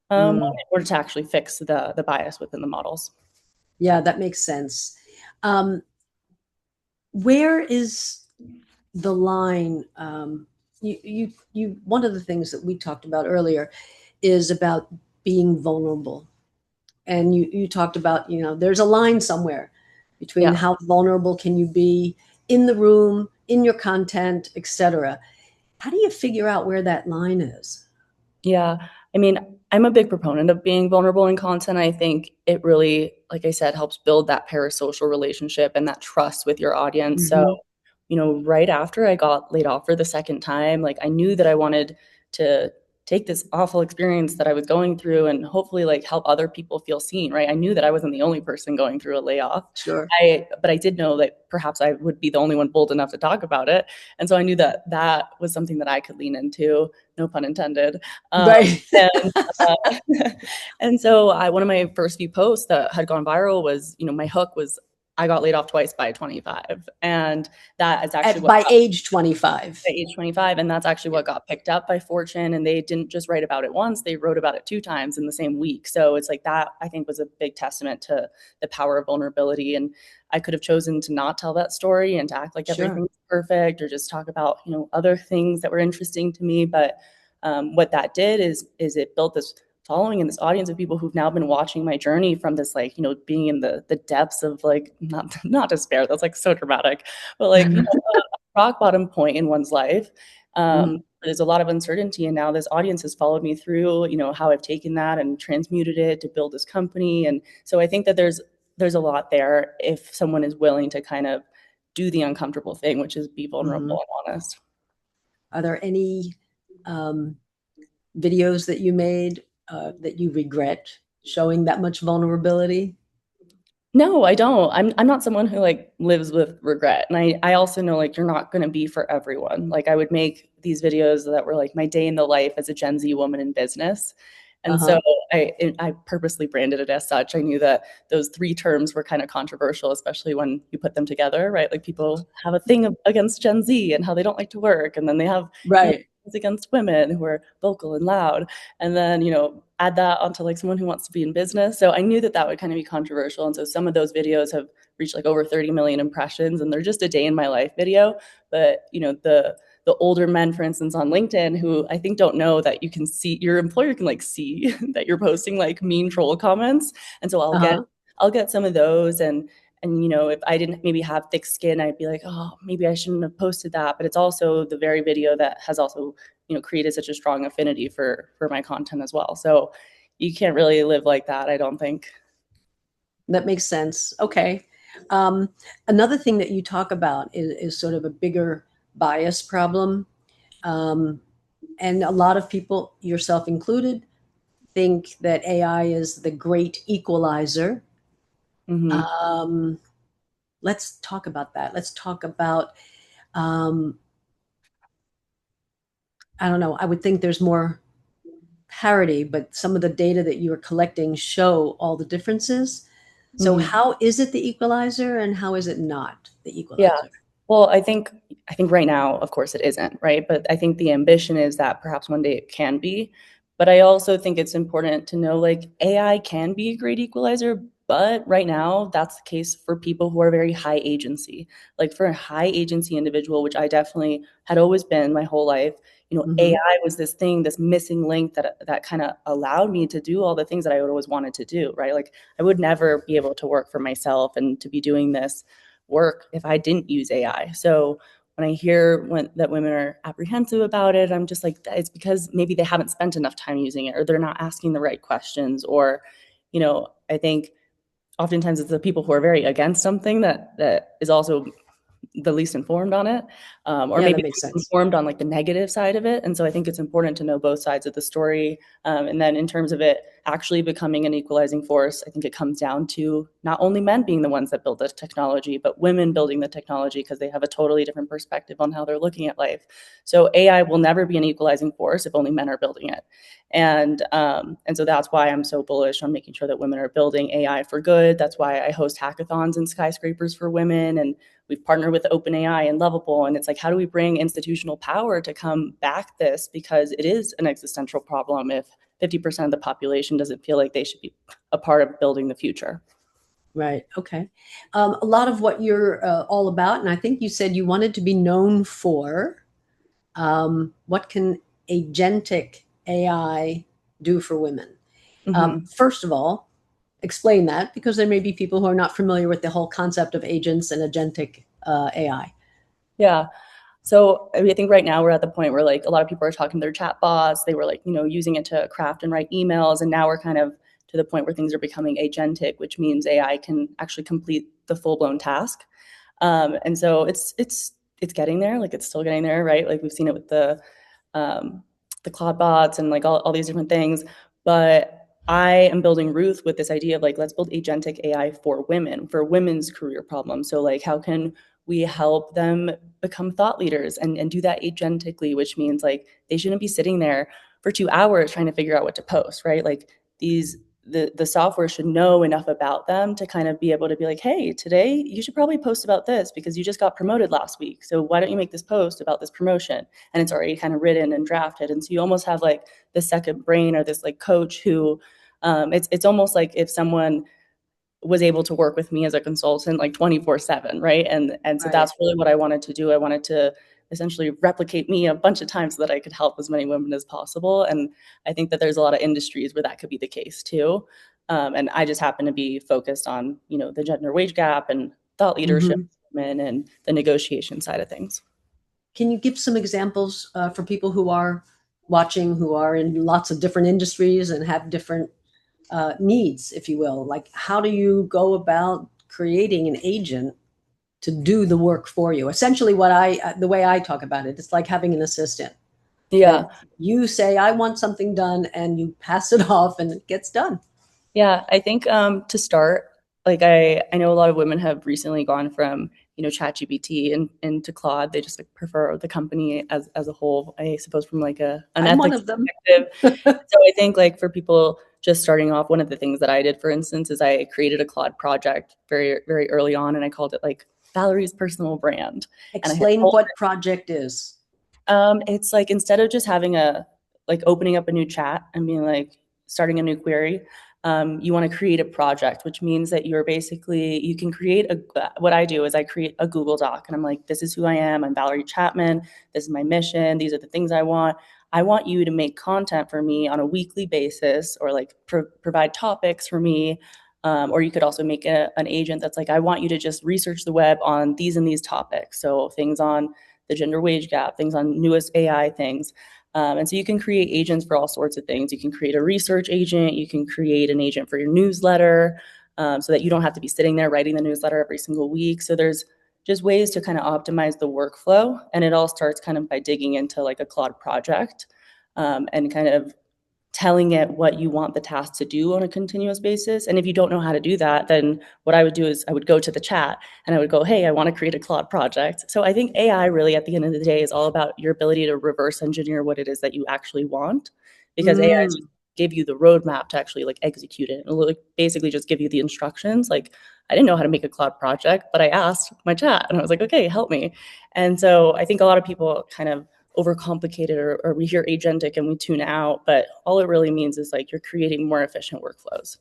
one Mm, in order to actually fix the bias within the models. yeah, that makes sense. Um, where is the line? One of the things that we talked about earlier is about being vulnerable, and you talked about, there's a line somewhere between Yeah. how vulnerable can you be in the room, in your content, etc. How do you figure out where that line is? Yeah. I mean, I'm a big proponent of being vulnerable in content. I think it really, like I said, helps build that parasocial relationship and that trust with your audience. So, Hmm. right after I got laid off for the second time, like I knew that I wanted to take this awful experience that I was going through and hopefully like help other people feel seen, right? I knew that I wasn't the only person going through a layoff. Sure. But I did know that perhaps I would be the only one bold enough to talk about it. And so I knew that that was something that I could lean into, no pun intended. Um, Right. and uh, and so one of my first few posts that had gone viral was, my hook was, I got laid off twice by 25. And that is actually At what by got age 25. by age 25. And that's actually what got picked up by Fortune. And they didn't just write about it once, they wrote about it two times in the same week. So it's like that, I think, was a big testament to the power of vulnerability. And I could have chosen to not tell that story and to act like Sure. everything's perfect or just talk about, other things that were interesting to me. But what that did is it built this following and this audience of people who've now been watching my journey from this, like, being in the depths of like not despair, that's like so dramatic, but like, rock bottom point in one's life. Mm. There's a lot of uncertainty, and now this audience has followed me through, how I've taken that and transmuted it to build this company. And so I think that there's a lot there if someone is willing to kind of do the uncomfortable thing, which is be Hmm. vulnerable and honest. Are there any um, videos that you made that you regret showing that much vulnerability? No, I don't. I'm not someone who like lives with regret. And I also know like you're not going to be for everyone. Like I would make these videos that were like my day in the life as a Gen Z woman in business. And so Uh-huh. I purposely branded it as such. I knew that those three terms were kind of controversial, especially when you put them together, right? Like people have a thing against Gen Z and how they don't like to work, and then they have, Right. against women who are vocal and loud, and then add that onto like someone who wants to be in business. So I knew that that would kind of be controversial, and so some of those videos have reached like over 30 million impressions, and they're just a day in my life video. But the older men, for instance, on LinkedIn, who I think don't know that you can see, your employer can like see that you're posting like mean troll comments, and so Uh-huh. I'll get some of those. And if I didn't maybe have thick skin, I'd be like, oh, maybe I shouldn't have posted that. But it's also the very video that has also created such a strong affinity for my content as well. So you can't really live like that, I don't think. That makes sense. Okay. Um, Another thing that you talk about is sort of a bigger bias problem. Um, and a lot of people, yourself included, think that AI is the great equalizer. Hmm. Um, let's talk about that. Let's talk about, um, I don't know, I would think there's more parity, but some of the data that you are collecting show all the differences. So, Hmm. how is it the equalizer and how is it not the Yeah. equalizer? Well, I think right now, of course, it isn't, right? But I think the ambition is that perhaps one day it can be. But I also think it's important to know like AI can be a great equalizer, but right now that's the case for people who are very high agency. Like for a high agency individual, which I definitely had always been my whole life, Hmm. AI was this thing, this missing link that kind of allowed me to do all the things that I would always wanted to do, right? Like I would never be able to work for myself and to be doing this work if I didn't use AI. So when I hear that women are apprehensive about it, I'm just like, it's because maybe they haven't spent enough time using it, or they're not asking the right questions, or, I think oftentimes it's the people who are very against something that is also the least informed on it, or Yeah, that maybe makes sense. informed on like the negative side of it. And so I think it's important to know both sides of the story. And then in terms of it actually becoming an equalizing force, I think it comes down to not only men being the ones that build the technology, but women building the technology because they have a totally different perspective on how they're looking at life. So AI will never be an equalizing force if only men are building it. And so that's why I'm so bullish on making sure that women are building AI for good. That's why I host hackathons and skyscrapers for women, and we've partnered with OpenAI and Lovable. And it's like, how do we bring institutional power to come back this? Because it is an existential problem if 50% of the population doesn't feel like they should be a part of building the future. Right. Okay. A lot of what you're all about, and I think you said you wanted to be known for what can agentic AI do for women. Hmm. First of all, explain that because there may be people who are not familiar with the whole concept of agents and agentic AI. Yeah. So I think right now we're at the point where like a lot of people are talking to their chat bots. They were like, using it to craft and write emails. And now we're kind of to the point where things are becoming agentic, which means AI can actually complete the full blown task. And so it's getting there. Like it's still getting there, right? Like we've seen it with um, the cloud bots and like all these different things. But I am building Ruth with this idea of like, let's build agentic AI for women, for women's career problems. So like, how can we help them become thought leaders and do that agentically, which means like they shouldn't be sitting there for 2 hours trying to figure out what to post, right? Like the software should know enough about them to kind of be able to be like, hey, today you should probably post about this because you just got promoted last week. So why don't you make this post about this promotion? And it's already kind of written and drafted. And so you almost have like the second brain or this like coach who it's almost like if someone was able to work with me as a consultant like 24/7, right? And so Right. that's really what I wanted to do. I wanted to essentially replicate me a bunch of times so that I could help as many women as possible. And I think that there's a lot of industries where that could be the case too. And I just happen to be focused on, the gender wage gap and thought leadership Hmm. women and the negotiation side of things. Can you give some examples for people who are watching, who are in lots of different industries and have different needs, if you will? Like, how do you go about creating an agent to do the work for you? Essentially, the way I talk about it, it's like having an assistant that Yeah. you say, I want something done, and you pass it off and it gets done. Yeah, I think to start, like I know a lot of women have recently gone from ChatGPT and to Claude. They just like prefer the company as a whole. I suppose from like an I'm one ethics of them. perspective. So I think like for people just starting off, one of the things that I did, for instance, is I created a Claude project very very early on, and I called it like Valerie's personal brand. And I had Explain told what project is. It's like instead of just having a like opening up a new chat and being like starting a new query, you want to create a project, which means that you're basically you can create a. What I do is I create a Google Doc, and I'm like, this is who I am. I'm Valerie Chapman. This is my mission. These are the things I want. I want you to make content for me on a weekly basis, or like provide topics for me. Or you could also make an agent that's like, I want you to just research the web on these and these topics. So things on the gender wage gap, things on newest AI things. And so you can create agents for all sorts of things. You can create a research agent, you can create an agent for your newsletter, so that you don't have to be sitting there writing the newsletter every single week. So there's just ways to kind of optimize the workflow. And it all starts kind of by digging into like a Claude project, and kind of telling it what you want the task to do on a continuous basis. And if you don't know how to do that, then what I would do is I would go to the chat and I would go, hey, I want to create a Claude project. So I think AI really at the end of the day is all about your ability to reverse engineer what it is that you actually want, because AI just Mm, give you the roadmap to actually like execute it. It'll like basically just give you the instructions. Like I didn't know how to make a Claude project, but I asked my chat and I was like, okay, help me. And so I think a lot of people kind of overcomplicated, or we hear agentic and we tune out, but all it really means is like you're creating more efficient workflows.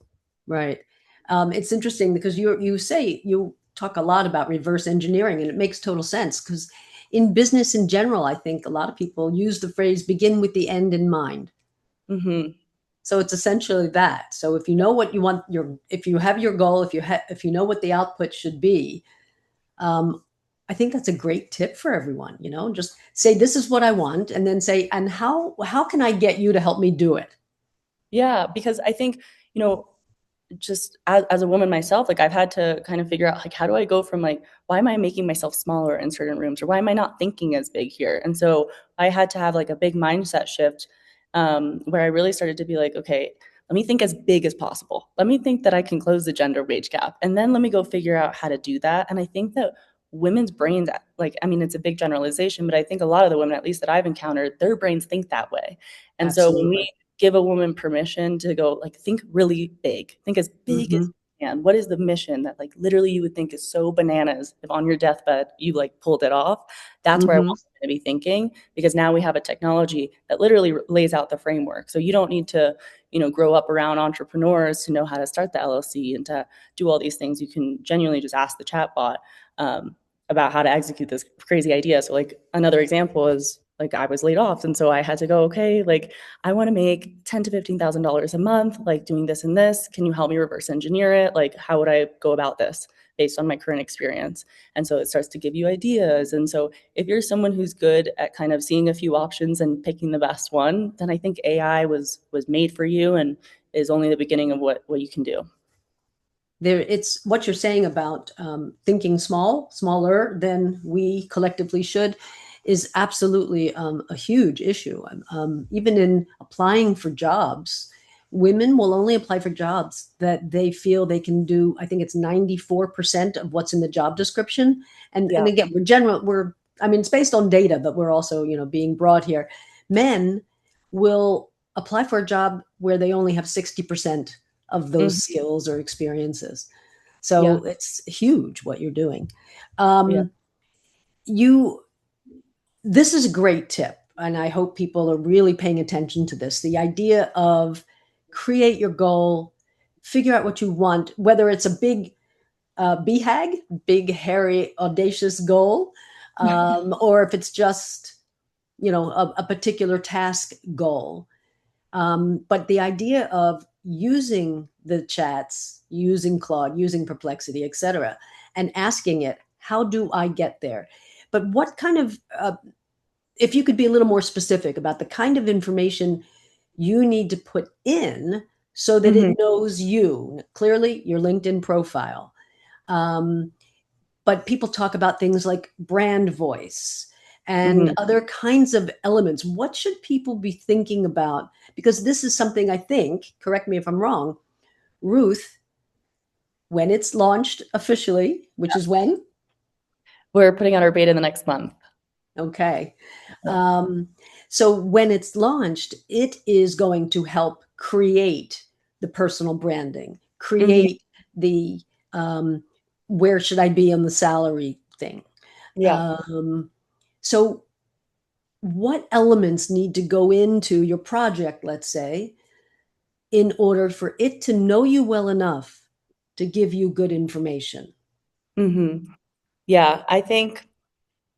right. It's interesting because you say you talk a lot about reverse engineering, and it makes total sense because in business in general, I think a lot of people use the phrase "begin with the end in mind." Mm-hmm. So it's essentially that. So if you know what you want, if you have your goal, if you know what the output should be, um, I think that's a great tip for everyone. Just say this is what I want, and then say, and how can I get you to help me do it? Yeah, because I think, you know, just as a woman myself, like I've had to kind of figure out like how do I go from like why am I making myself smaller in certain rooms, or why am I not thinking as big here? And so I had to have like a big mindset shift, where I really started to be like, okay, let me think as big as possible. Let me think that I can close the gender wage gap, and then let me go figure out how to do that. And I think that women's brains, like I mean, it's a big generalization, but I think a lot of the women, at least that I've encountered, their brains think that way. And so when Absolutely. we give a woman permission to go like think really big, think as big as Hmm. you can. What is the mission that like literally you would think is so bananas if on your deathbed you like pulled it off? That's where I Hmm. want them to be thinking, because now we have a technology that literally lays out the framework. So you don't need to, grow up around entrepreneurs to know how to start the LLC and to do all these things. You can genuinely just ask the chatbot, about how to execute this crazy idea. So like another example is like I was laid off, and so I had to go, okay, like I want to make ten to $15,000 a month, like doing this and this. Can you help me reverse engineer it? Like, how would I go about this based on my current experience? And so it starts to give you ideas. And so if you're someone who's good at kind of seeing a few options and picking the best one, then I think AI was made for you and is only the beginning of what you can do. It's what you're saying about thinking smaller than we collectively should, is absolutely a huge issue. Even in applying for jobs, women will only apply for jobs that they feel they can do. I think it's 94% of what's in the job description. And Yeah. again, I mean, it's based on data, but we're also, being broad here. Men will apply for a job where they only have 60% of those Mhm. skills or experiences. Yeah. So it's huge what you're doing. Yeah. Um, you This is a great tip, and I hope people are really paying attention to this. The idea of create your goal, figure out what you want, whether it's a big BHAG, big hairy audacious goal, or if it's just a particular task goal. But the idea of using the chats, using Claude, using Perplexity, etc., and asking it, how do I get there? But what kind of, if you could be a little more specific about the kind of information you need to put in so that Mhm. it knows you, clearly your LinkedIn profile. Um, but people talk about things like brand voice and Mhm. other kinds of elements. What should people be thinking about? Because this is something I think, correct me if I'm wrong, Ruth, when it's launched officially, which is when? We're putting out our beta the next month. Okay. Yeah. Um, so when it's launched, it is going to help create the personal branding, Mhm. create the where should I be on the salary thing. Yeah. Um, so what elements need to go into your project, let's say, in order for it to know you well enough to give you good information? Yeah, I think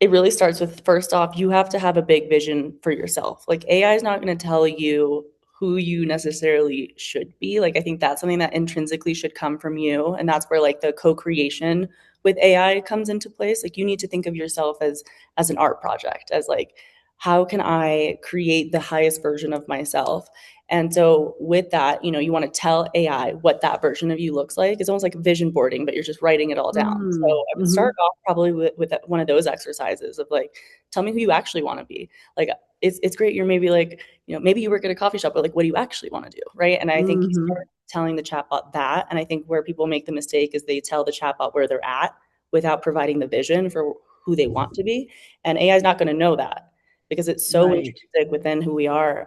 it really starts with, first off, you have to have a big vision for yourself. Like AI is not going to tell you who you necessarily should be. Like I think that's something that intrinsically should come from you, and that's where like the co-creation with AI comes into place. Like you need to think of yourself as an art project, as like how can I create the highest version of myself? And so with that, you want to tell AI what that version of you looks like. It's almost like vision boarding, but you're just writing it all down. So Mm, I would start hmm. off probably with one of those exercises of like, tell me who you actually want to be. Like it's great. You're maybe like, maybe you work at a coffee shop, but like, what do you actually want to do? Right. And I think you Hmm. start telling the chatbot that. And I think where people make the mistake is they tell the chatbot where they're at without providing the vision for who they want to be. And AI is not going to know that because it's so Right. intrinsic within who we are.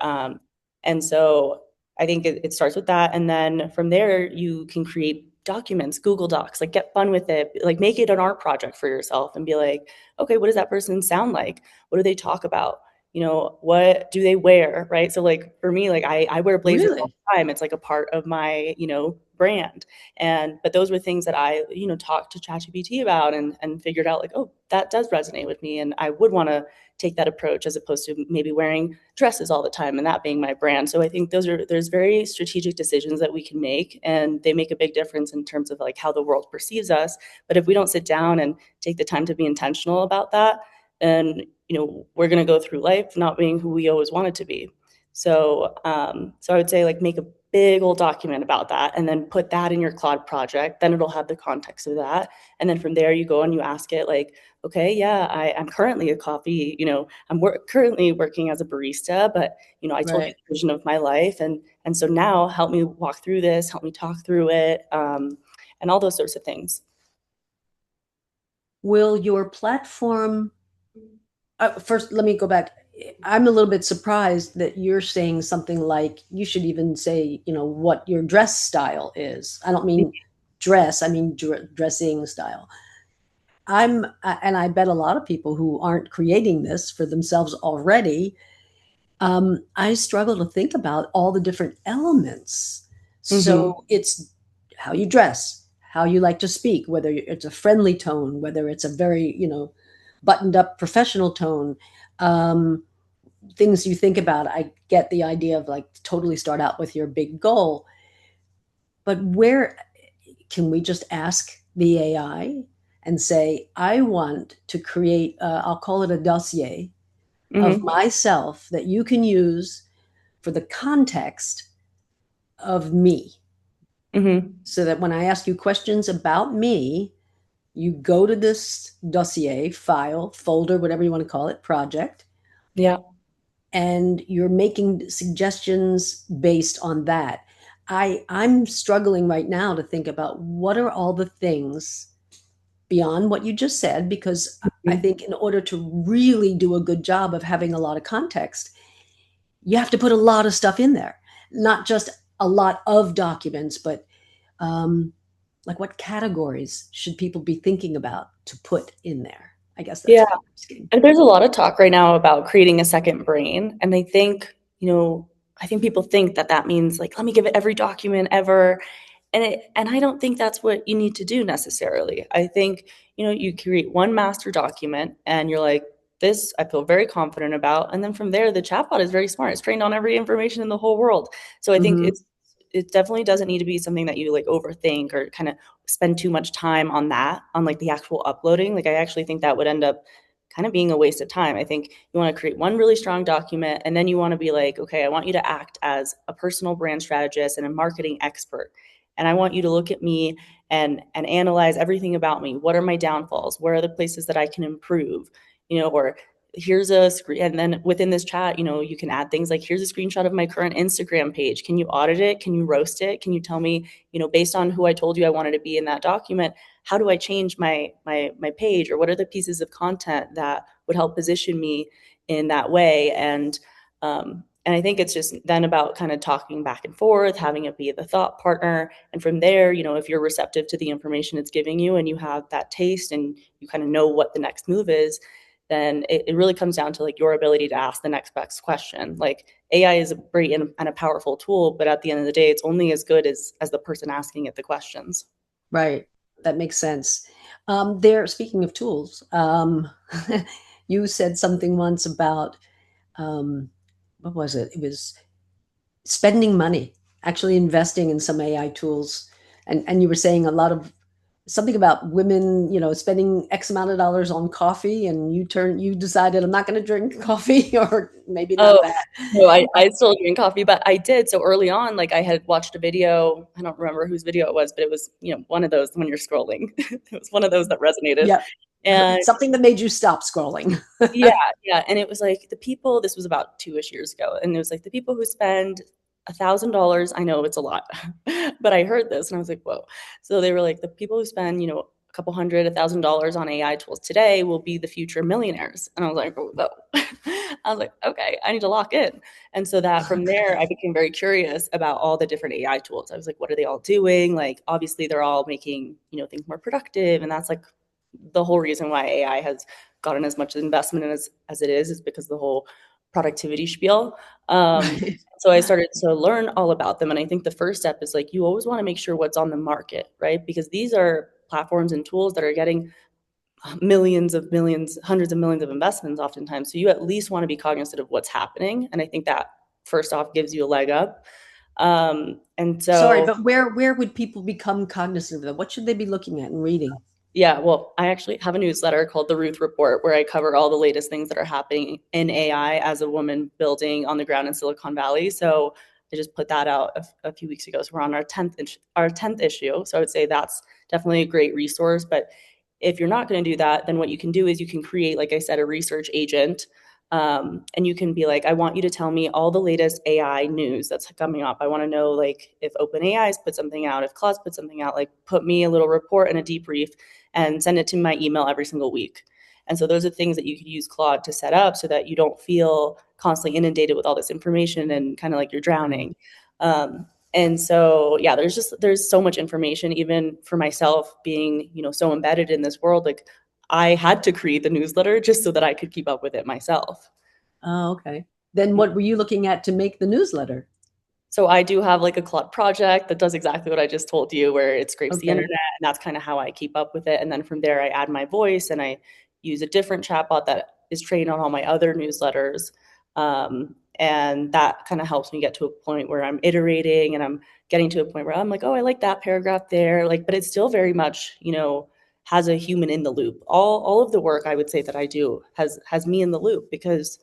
And so I think it starts with that. And then from there, you can create documents, Google Docs, like get fun with it, like make it an art project for yourself and be like, okay, what does that person sound like? What do they talk about? What do they wear? Right. So like for me, like I wear blazers all Really? the time. It's like a part of my, brand. But those were things that I, talked to ChatGPT about and figured out like, oh, that does resonate with me. And I would want to take that approach as opposed to maybe wearing dresses all the time and that being my brand. So I think there's very strategic decisions that we can make, and they make a big difference in terms of like how the world perceives us. But if we don't sit down and take the time to be intentional about that, then we're going to go through life not being who we always wanted to be. So I would say like make a big old document about that and then put that in your Claude project. Then it'll have the context of that. And then from there you go and you ask it like, okay, yeah, I'm currently a coffee, I'm currently working as a barista, but I told you Right. the vision of my life, and so now help me walk through this, help me talk through it, and all those sorts of things. Will your platform, first, let me go back. I'm a little bit surprised that you're saying something like you should even say, what your dress style is. I don't mean dress, I mean dressing style. And I bet a lot of people who aren't creating this for themselves already, I struggle to think about all the different elements. Mm-hmm. So it's how you dress, how you like to speak, whether it's a friendly tone, whether it's a very, buttoned up professional tone, um, things you think about. I get the idea of like totally start out with your big goal, but where can we just ask the AI and say, I want to create, I'll call it a dossier of Mm-hmm. myself that you can use for the context of me. Mm-hmm. So that when I ask you questions about me, you go to this dossier, file, folder, whatever you want to call it, project, Yeah. and you're making suggestions based on that. I'm struggling right now to think about what are all the things beyond what you just said, because I Mm-hmm. think in order to really do a good job of having a lot of context, you have to put a lot of stuff in there, not just a lot of documents, but um, like what categories should people be thinking about to put in there? I guess that's Yeah. what I'm asking. And there's a lot of talk right now about creating a second brain. And I think people think that that means like, let me give it every document ever. And I don't think that's what you need to do necessarily. I think, you create one master document and you're like, this I feel very confident about. And then from there, the chatbot is very smart. It's trained on every information in the whole world. So I think Mm-hmm. it definitely doesn't need to be something that you like overthink or kind of spend too much time on that, on like the actual uploading. Like I actually think that would end up kind of being a waste of time. I think you want to create one really strong document and then you want to be like, okay, I want you to act as a personal brand strategist and a marketing expert. And I want you to look at me and analyze everything about me. What are my downfalls? Where are the places that I can improve? Or here's a screen, and then within this chat, you can add things like, here's a screenshot of my current Instagram page. Can you audit it? Can you roast it? Can you tell me, based on who I told you I wanted to be in that document, how do I change my page, or what are the pieces of content that would help position me in that way? And I think it's just then about kind of talking back and forth, having it be the thought partner. And from there, if you're receptive to the information it's giving you and you have that taste and you kind of know what the next move is, then it really comes down to like your ability to ask the next best question. Like AI is a great and a powerful tool, but at the end of the day, it's only as good as the person asking it the questions. Right. That makes sense. There, speaking of tools, you said something once about um, what was it? It was spending money, actually investing in some AI tools. And you were saying a lot of something about women, spending X amount of dollars on coffee, and you decided I'm not going to drink coffee, or maybe not Oh, that. no, I still drink coffee, but I did. So early on, like I had watched a video. I don't remember whose video it was, but it was, one of those when you're scrolling. It was one of those that resonated. Yeah. And Something that made you stop scrolling. yeah, yeah. And it was like the people, this was about 2-ish years ago. And it was like the people who spend $1,000, I know it's a lot, but I heard this and I was like, whoa. So they were like, the people who spend, a couple hundred, $1,000 on AI tools today will be the future millionaires. And I was like, oh, no. I was like, okay, I need to lock in. And so that from there, I became very curious about all the different AI tools. I was like, what are they all doing? Like, obviously, they're all making, things more productive. And that's like the whole reason why AI has gotten as much investment as it is because the whole productivity spiel. Right. So I started to learn all about them. And I think the first step is like, you always want to make sure what's on the market, right? Because these are platforms and tools that are getting millions of millions, hundreds of millions of investments oftentimes. So you at least want to be cognizant of what's happening. And I think that first off gives you a leg up. And Sorry, so but where would people become cognizant of that? What should they be looking at and reading? Yeah, well, I actually have a newsletter called the Ruth Report where I cover all the latest things that are happening in AI as a woman building on the ground in Silicon Valley. So I just put that out a few weeks ago. So we're on our tenth issue. So I would say that's definitely a great resource. But if you're not going to do that, then what you can do is you can create, like I said, a research agent. And you can be like, I want you to tell me all the latest AI news that's coming up. I want to know, like, if OpenAI has put something out, if Claude's put something out, like, put me a little report and a debrief and send it to my email every single week. And so those are things that you could use Claude to set up so that you don't feel constantly inundated with all this information and kind of like you're Right. drowning. And so, yeah, there's so much information, even for myself being, so embedded in this world. Like I had to create the newsletter just so that I could keep up with it myself. Oh, okay. Then what were you looking at to make the newsletter? So I do have like a Claude project that does exactly what I just told you, where it scrapes the Okay. internet, and that's kind of how I keep up with it. And then from there, I add my voice and I use a different chatbot that is trained on all my other newsletters. And that kind of helps me get to a point where I'm iterating and I'm getting to a point where I'm like, oh, I like that paragraph there. Like, but it's still very much, has a human in the loop. All of the work I would say that I do has me in the loop because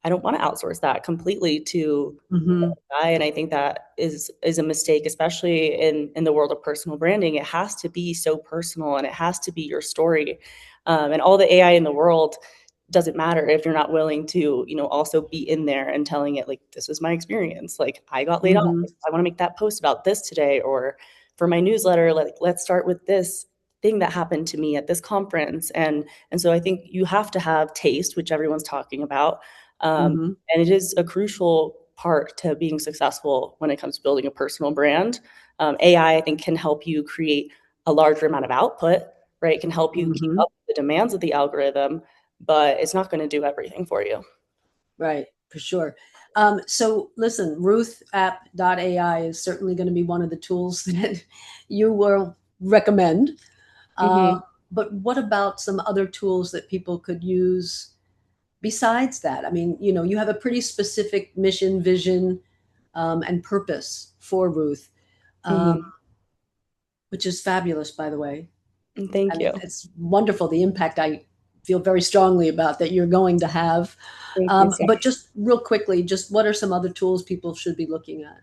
I don't want to outsource that completely to Hmm. AI. And I think that is a mistake, especially in the world of personal branding. It has to be so personal and it has to be your story. And all the AI in the world doesn't matter if you're not willing to, also be in there and telling it like, this was my experience. Like I got laid off. Hmm. I want to make that post about this today. Or for my newsletter, like let's start with this thing that happened to me at this conference. And so I think you have to have taste, which everyone's talking about. Hmm. And it is a crucial part to being successful when it comes to building a personal brand. AI, I think, can help you create a larger amount of output, right? It can help you keep Hmm. up with the demands of the algorithm, but it's not going to do everything for you. Right, for sure. So listen, AI is certainly going to be one of the tools that you will recommend. Uh, Hmm. but what about some other tools that people could use besides that? I mean, you have a pretty specific mission, vision, and purpose for Ruth, um, Hmm. which is fabulous, by the way. Thank And you. it's wonderful, the impact I feel very strongly about that you're going to have. Thank you so But just real quickly, just what are some other tools people should be looking at?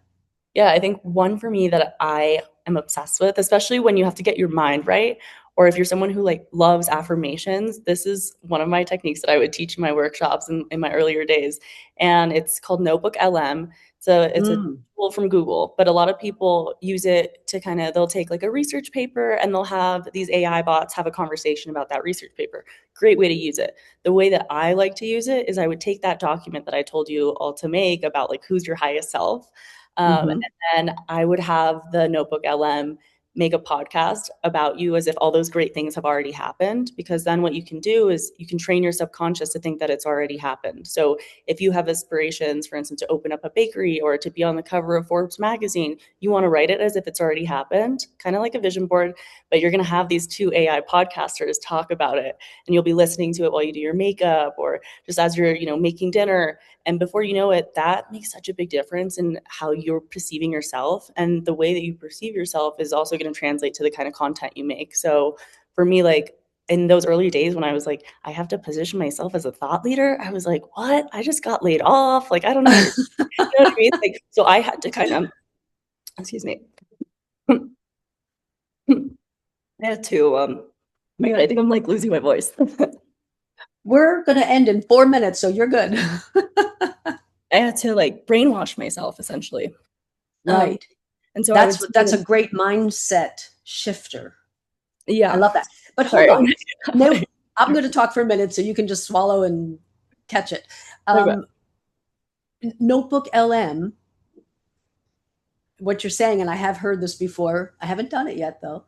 Yeah, I think one for me that I am obsessed with, especially when you have to get your mind right, or if you're someone who like loves affirmations, this is one of my techniques that I would teach in my workshops in my earlier days. And it's called Notebook LM. So it's a Mm, tool from Google, but a lot of people use it to kind of they'll take like a research paper and they'll have these AI bots have a conversation about that research paper. Great way to use it. The way that I like to use it is I would take that document that I told you all to make about like who's your highest self. hmm. And I would have the Notebook LM make a podcast about you as if all those great things have already happened, because then what you can do is you can train your subconscious to think that it's already happened. So if you have aspirations, for instance, to open up a bakery or to be on the cover of Forbes magazine, you want to write it as if it's already happened, kind of like a vision board, but you're going to have these two AI podcasters talk about it, and you'll be listening to it while you do your makeup or just as you're, making dinner. And before you know it, that makes such a big difference in how you're perceiving yourself. And the way that you perceive yourself is also going to translate to the kind of content you make. So for me, like in those early days when I was like, I have to position myself as a thought leader, I was like, what? I just got laid off. Like, I don't know what you know what I mean? Like, so I had to kind of, excuse me. I had to, oh my God, I think I'm like losing my voice. We're going to end in 4 minutes, so you're good. I had to like brainwash myself essentially. Um, Right. and so I would, That's a great mindset shifter. I yeah, love that. But hold sorry. on. No, I'm going to talk for a minute so you can just swallow and catch it. Okay. Notebook LM, what you're saying, and I have heard this before, I haven't done it yet though,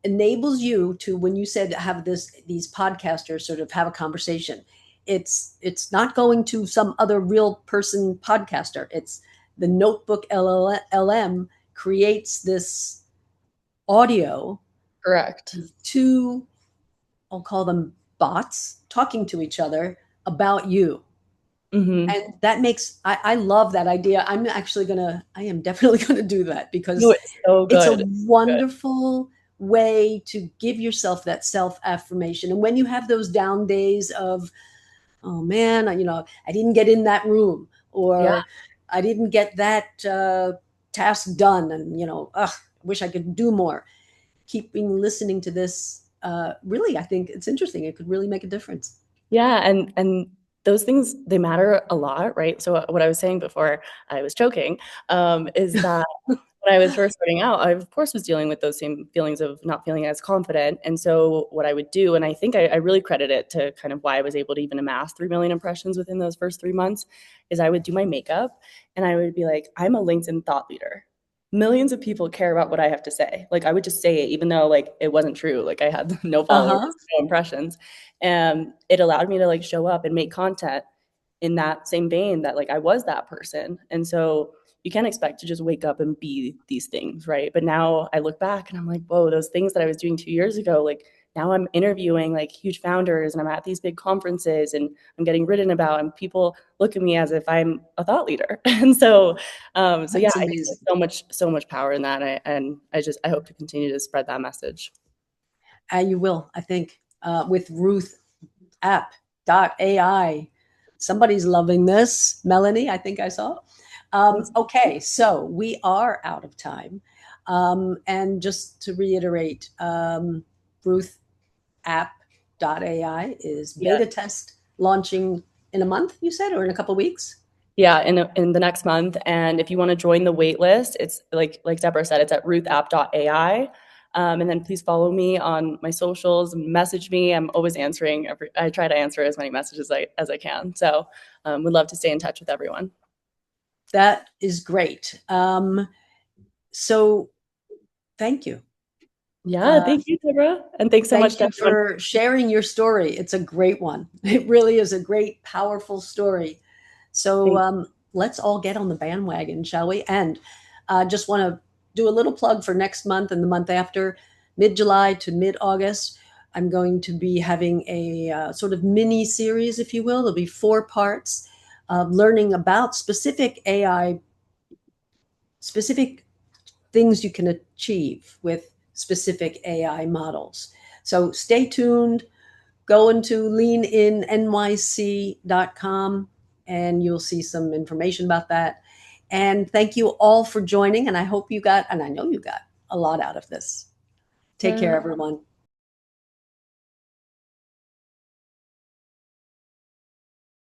enables you to, when you said have these podcasters sort of have a conversation, it's not going to some other real person podcaster. It's the Notebook LM creates this audio, Correct. two, I'll call them bots, talking to each other about you. Mm-hmm. And that makes, I love that idea. I am definitely gonna do that No, because it's so it's a good. Good. wonderful way to give yourself that self affirmation. And when you have those down days of, oh man, I didn't get in that room, Yeah. or I didn't get that task done, and ugh, I wish I could do more. Keeping listening to this, really, I think it's interesting. It could really make a difference. Yeah. And those things, they matter a lot, right? So what I was saying before I was choking, is that when I was first starting out, I of course was dealing with those same feelings of not feeling as confident. And so what I would do, and I think I really credit it to kind of why I was able to even amass 3 million impressions within those first 3 months, is I would do my makeup and I would be like, I'm a LinkedIn thought leader. Millions of people care about what I have to say. Like I would just say it, even though like it wasn't true. Like I had no followers, Uh-huh. no impressions. And it allowed me to like show up and make content in that same vein that like I was that person. And so you can't expect to just wake up and be these things, right? But now I look back and I'm like, whoa, those things that I was doing 2 years ago, like now I'm interviewing like huge founders and I'm at these big conferences and I'm getting written about, and people look at me as if I'm a thought leader. And so yeah, That's I think amazing. there's so much power in that. I hope to continue to spread that message. You will, I think, with Ruth app.ai. Somebody's loving this. Melanie, I think I saw. Okay, so we are out of time. And just to reiterate, Ruth app.ai is Yeah. beta test launching in a month, you said, or in a couple of weeks? Yeah, in the next month. And if you want to join the wait list, it's like Deborah said, it's at ruthapp.ai. And then please follow me on my socials, message me. I'm always answering. I try to answer as many messages as I can. So would love to stay in touch with everyone. That is great. So thank you. Yeah, Uh, thank you, Deborah. And thanks so much Thank to you everyone. for sharing your story. It's a great one. It really is a great, powerful story. So Thank let's all get on the bandwagon, shall we? And just want to do a little plug for next month and the month after, mid July to mid August. I'm going to be having a sort of mini series, if you will. There'll be 4 parts of learning about specific AI, specific things you can achieve with specific AI models. So stay tuned. Go into leaninnyc.com and you'll see some information about that. And thank you all for joining. And I hope you got, and I know you got a lot out of this. Take care, you. everyone.